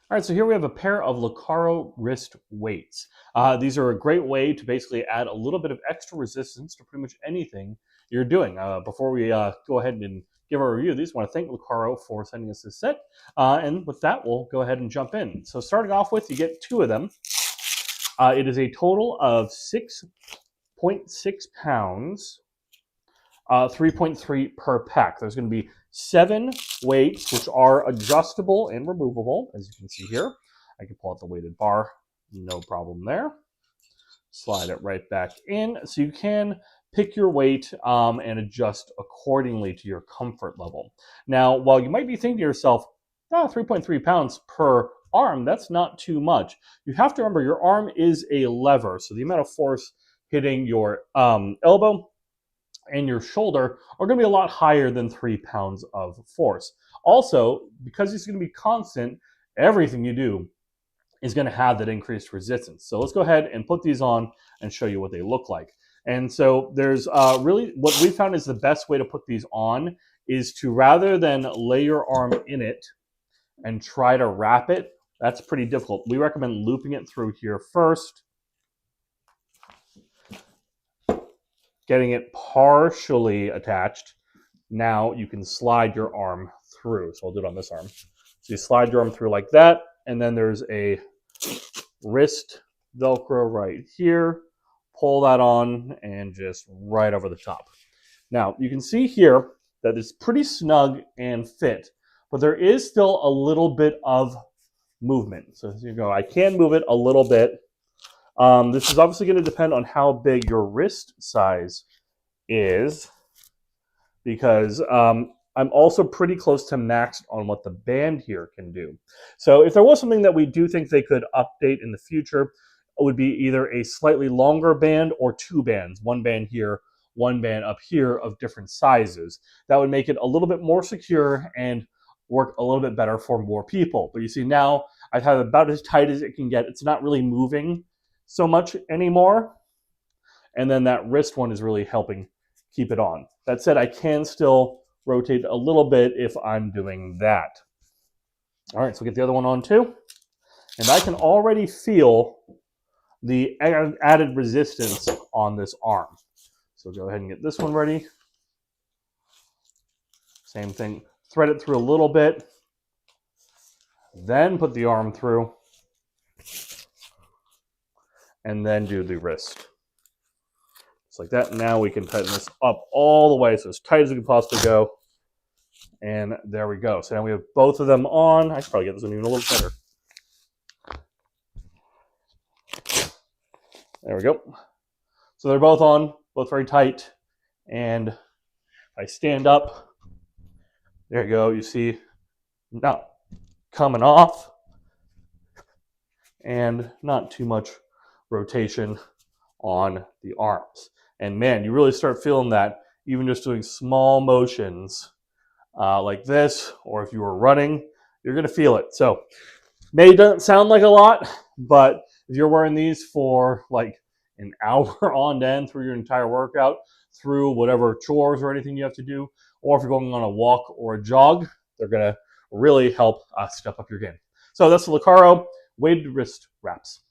All right, so here we have a pair of Lucaro wrist weights. These are a great way to basically add a little bit of extra resistance to pretty much anything you're doing. Before we go ahead and give our review of these, I want to thank Lucaro for sending us this set. And with that, we'll go ahead and jump in. So starting off with, you get 2 of them. It is a total of 6.6 pounds, 3.3 per pack. There's going to be 7 weights, which are adjustable and removable, as you can see here. I can pull out the weighted bar, no problem there. Slide it right back in, so you can pick your weight and adjust accordingly to your comfort level. Now, while you might be thinking to yourself, 3.3 pounds per arm, that's not too much. You have to remember your arm is a lever, so the amount of force hitting your elbow and your shoulder are going to be a lot higher than 3 pounds of force. Also, because it's going to be constant, everything you do is going to have that increased resistance. So let's go ahead and put these on and show you what they look like. And so there's really, what we found is the best way to put these on is to, rather than lay your arm in it and try to wrap it, that's pretty difficult. We recommend looping it through here first, getting it partially attached. Now you can slide your arm through. So I'll do it on this arm. So you slide your arm through like that, and then there's a wrist Velcro right here. Pull that on and just right over the top. Now you can see here that it's pretty snug and fit, but there is still a little bit of movement. So as you go, I can move it a little bit. This is obviously going to depend on how big your wrist size is, because I'm also pretty close to maxed on what the band here can do. So if there was something that we do think they could update in the future, it would be either a slightly longer band or 2 bands, 1 band here, 1 band up here of different sizes. That would make it a little bit more secure and work a little bit better for more people. But you see now I've had it about as tight as it can get. It's not really moving so much anymore. And then that wrist one is really helping keep it on. That said, I can still rotate a little bit if I'm doing that. All right, so get the other one on too. And I can already feel the added resistance on this arm. So go ahead and get this one ready. Same thing, thread it through a little bit, then put the arm through, and then do the wrist. Just like that. Now we can tighten this up all the way, so as tight as we can possibly go. And there we go. So now we have both of them on. I should probably get this one even a little better. There we go. So they're both on, both very tight. And if I stand up, there you go. You see, not coming off, and not too much rotation on the arms. And man, you really start feeling that even just doing small motions like this, or if you were running, you're going to feel it. So maybe it doesn't sound like a lot, but if you're wearing these for like an hour on end through your entire workout, through whatever chores or anything you have to do, or if you're going on a walk or a jog, they're going to really help step up your game. So that's the Lucaro weighted wrist wraps.